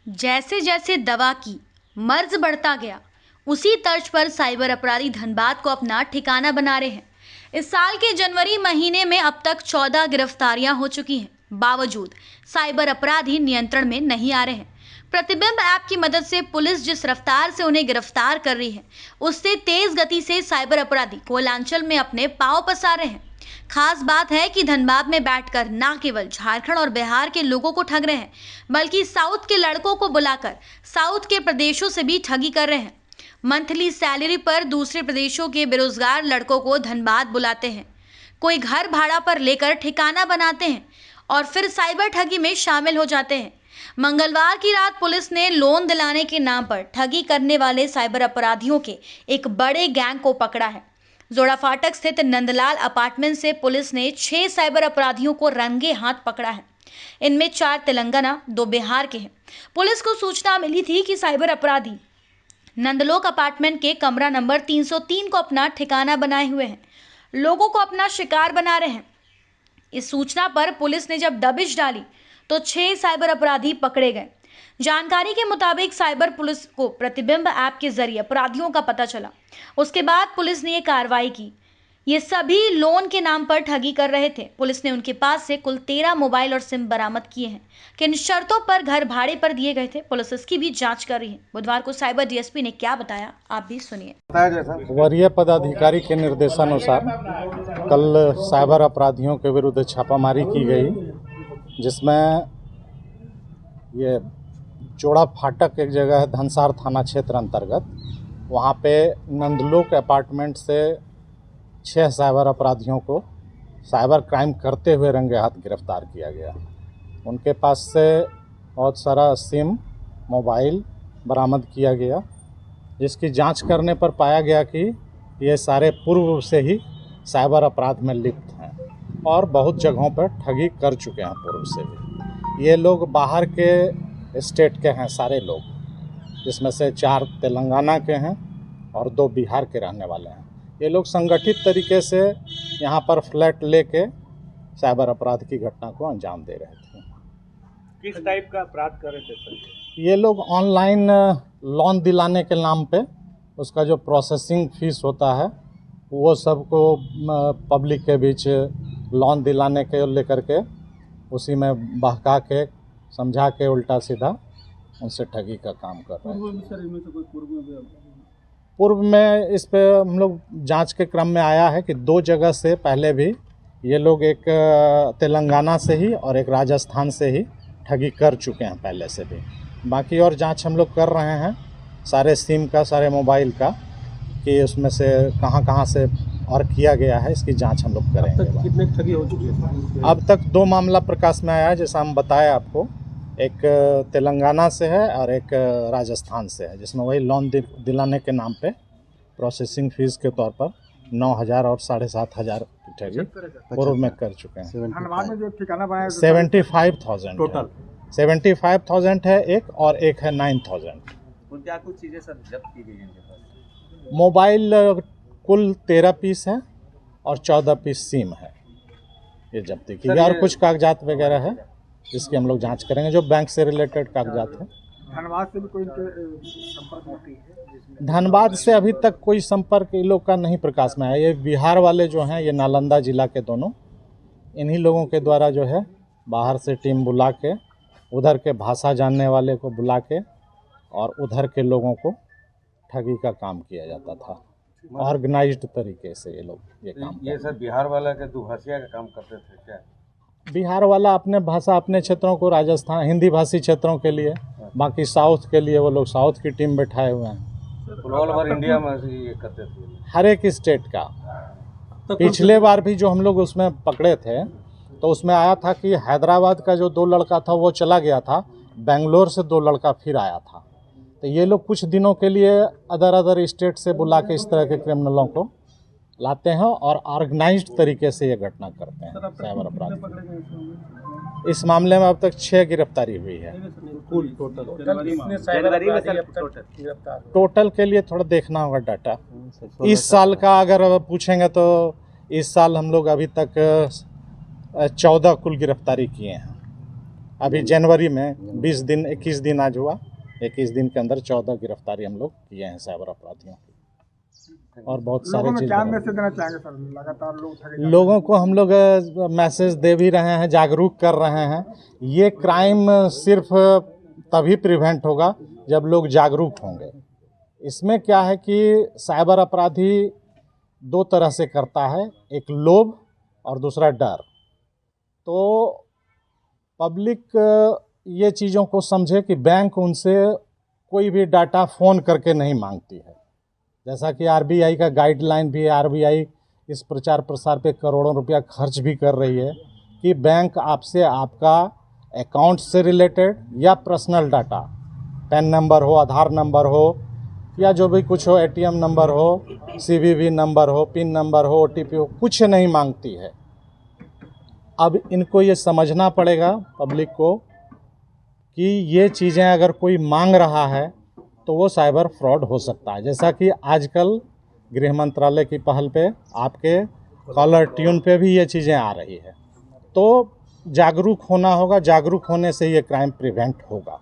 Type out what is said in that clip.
जैसे जैसे दवा की मर्ज बढ़ता गया, उसी तर्ज पर साइबर अपराधी धनबाद को अपना ठिकाना बना रहे हैं। इस साल के जनवरी महीने में अब तक 14 गिरफ्तारियां हो चुकी हैं। बावजूद साइबर अपराधी नियंत्रण में नहीं आ रहे हैं। प्रतिबिंब ऐप की मदद से पुलिस जिस रफ्तार से उन्हें गिरफ्तार कर रही है, उससे तेज गति से साइबर अपराधी कोयलांचल में अपने पांव पसार रहे हैं। खास बात है कि धनबाद में बैठकर न केवल झारखंड और बिहार के लोगों को ठग रहे हैं, बल्कि साउथ के लड़कों को बुलाकर साउथ के प्रदेशों से भी ठगी कर रहे हैं। मंथली सैलरी पर दूसरे प्रदेशों के बेरोजगार लड़कों को धनबाद बुलाते हैं, कोई घर भाड़ा पर लेकर ठिकाना बनाते हैं और फिर साइबर ठगी में शामिल हो जाते हैं। मंगलवार की रात पुलिस ने लोन दिलाने के नाम पर ठगी करने वाले साइबर अपराधियों के एक बड़े गैंग को पकड़ा है। जोड़ा फाटक स्थित नंदलाल अपार्टमेंट से पुलिस ने 6 साइबर अपराधियों को रंगे हाथ पकड़ा है। इनमें 4 तेलंगाना, 2 बिहार के हैं। पुलिस को सूचना मिली थी कि साइबर अपराधी नंदलोक अपार्टमेंट के कमरा नंबर 303 को अपना ठिकाना बनाए हुए हैं, लोगों को अपना शिकार बना रहे हैं। इस सूचना पर पुलिस ने जब दबिश डाली तो 6 साइबर अपराधी पकड़े गए। जानकारी के मुताबिक साइबर पुलिस को प्रतिबिंब ऐप के जरिए अपराधियों का पता चला। उसके बाद पुलिस ने ये कार्रवाई की। ये सभी लोन के नाम पर ठगी कर रहे थे। पुलिस ने उनके पास से कुल 13 मोबाइल और सिम बरामद किए हैं। किन शर्तों पर घर भाड़े पर दिए गए थे, पुलिस इसकी भी जांच कर रही है। बुधवार को साइबर डीएसपी ने क्या बताया, आप भी सुनिए। वरीय पदाधिकारी के निर्देशानुसार कल साइबर अपराधियों के विरुद्ध छापामारी की गई, जिसमें ये जोड़ा फाटक एक जगह है धनसार थाना क्षेत्र अंतर्गत, वहाँ पे नंदलोक अपार्टमेंट से 6 साइबर अपराधियों को साइबर क्राइम करते हुए रंगे हाथ गिरफ्तार किया गया। उनके पास से बहुत सारा सिम, मोबाइल बरामद किया गया, जिसकी जांच करने पर पाया गया कि ये सारे पूर्व से ही साइबर अपराध में लिप्त हैं और बहुत जगहों पर ठगी कर चुके हैं पूर्व से भी। ये लोग बाहर के स्टेट के हैं सारे लोग, जिसमें से 4 तेलंगाना के हैं और 2 बिहार के रहने वाले हैं। ये लोग संगठित तरीके से यहाँ पर फ्लैट लेके साइबर अपराध की घटना को अंजाम दे रहे थे। किस टाइप का अपराध कर रहे थे सर? ये लोग ऑनलाइन लोन दिलाने के नाम पे उसका जो प्रोसेसिंग फीस होता है वो सबको पब्लिक के बीच लोन दिलाने के लेकर के उसी में बहका के समझा के उल्टा सीधा उनसे ठगी का काम कर रहे हैं। पूर्व में इस पे हम लोग जांच के क्रम में आया है कि 2 जगह से पहले भी ये लोग एक तेलंगाना से ही और एक राजस्थान से ही ठगी कर चुके हैं पहले से भी। बाकी और जांच हम लोग कर रहे हैं सारे सिम का, सारे मोबाइल का, कि उसमें से कहां से और किया गया है, इसकी जांच हम लोग करेंगे। अब तक कितने ठगी हो चुकी है? अब तक 2 मामला प्रकाश में आया है, जैसा हम बताए आपको। एक तेलंगाना से है और एक राजस्थान से है, जिसमें वही लोन दिलाने के नाम पे प्रोसेसिंग फीस के तौर पर 9,000 और 7,500 की ठगी पूर्व में कर चुके हैं। धनबाद में जो ठिकाना बनाया 75,000 टोटल 75,000 है एक, और एक है 9,000। क्या कुछ चीजें सर जब्त की गई हैं? मोबाइल कुल 13 पीस है और 14 पीस सिम है, ये जब्ती की गई। और कुछ कागजात वगैरह है जिसकी हम लोग जांच करेंगे, जो बैंक से रिलेटेड कागजात है। धनबाद से भी कोई संपर्क होती है? धनबाद से अभी तक कोई संपर्क इन लोग का नहीं प्रकाश में आया। ये बिहार वाले जो हैं, ये नालंदा जिला के दोनों, इन्हीं लोगों के द्वारा जो है बाहर से टीम बुला के, उधर के भाषा जानने वाले को बुला के और उधर के लोगों को ठगी का काम किया जाता था। ऑर्गेनाइज्ड तरीके से ये लोग ये काम। ये सर बिहार वाला के दुहसिया का काम करते थे क्या? बिहार वाला अपने भाषा अपने क्षेत्रों को, राजस्थान हिंदी भाषी क्षेत्रों के लिए, बाकी साउथ के लिए वो लोग साउथ की टीम बैठाए हुए हैं। ऑल ओवर इंडिया में ये करते थे हर एक स्टेट का। पिछले बार भी जो हम लोग उसमें पकड़े थे तो उसमें आया था कि हैदराबाद का जो 2 लड़का था वो चला गया था, बेंगलोर से 2 लड़का फिर आया था। तो ये लोग कुछ दिनों के लिए अदर स्टेट से बुला के इस तरह के क्रिमिनलों को लाते हैं और ऑर्गेनाइज्ड तरीके से ये घटना करते हैं साइबर अपराध। इस मामले में अब तक 6 गिरफ्तारी हुई है। टोटल के लिए थोड़ा देखना होगा डाटा। इस साल का अगर पूछेंगे तो इस साल हम लोग अभी तक 14 कुल गिरफ्तारी किए हैं अभी जनवरी में 20 दिन 21 दिन आज हुआ, 21 दिन के अंदर 14 गिरफ्तारी हम लोग किए हैं साइबर अपराधियों की। और बहुत सारे लोगों में क्या चीज़ मैसेज देना चाहेंगे सर? लगातार लोग ठगे जा रहे लोगों को हम लोग मैसेज दे भी रहे हैं, जागरूक कर रहे हैं। ये क्राइम सिर्फ तभी प्रिवेंट होगा जब लोग जागरूक होंगे। इसमें क्या है कि साइबर अपराधी दो तरह से करता है, एक लोभ और दूसरा डर। तो पब्लिक ये चीज़ों को समझे कि बैंक उनसे कोई भी डाटा फ़ोन करके नहीं मांगती है। जैसा कि आरबीआई का गाइडलाइन भी है, आरबीआई इस प्रचार प्रसार पे करोड़ों रुपया खर्च भी कर रही है कि बैंक आपसे आपका अकाउंट से रिलेटेड या पर्सनल डाटा, पैन नंबर हो, आधार नंबर हो या जो भी कुछ हो, एटीएम नंबर हो, सीवीवी नंबर हो, पिन नंबर हो, ओटीपी हो, कुछ नहीं मांगती है। अब इनको ये समझना पड़ेगा पब्लिक को कि ये चीज़ें अगर कोई मांग रहा है तो वो साइबर फ्रॉड हो सकता है। जैसा कि आजकल गृह मंत्रालय की पहल पे आपके कॉलर ट्यून पे भी ये चीज़ें आ रही है। तो जागरूक होना होगा, जागरूक होने से ये क्राइम प्रिवेंट होगा।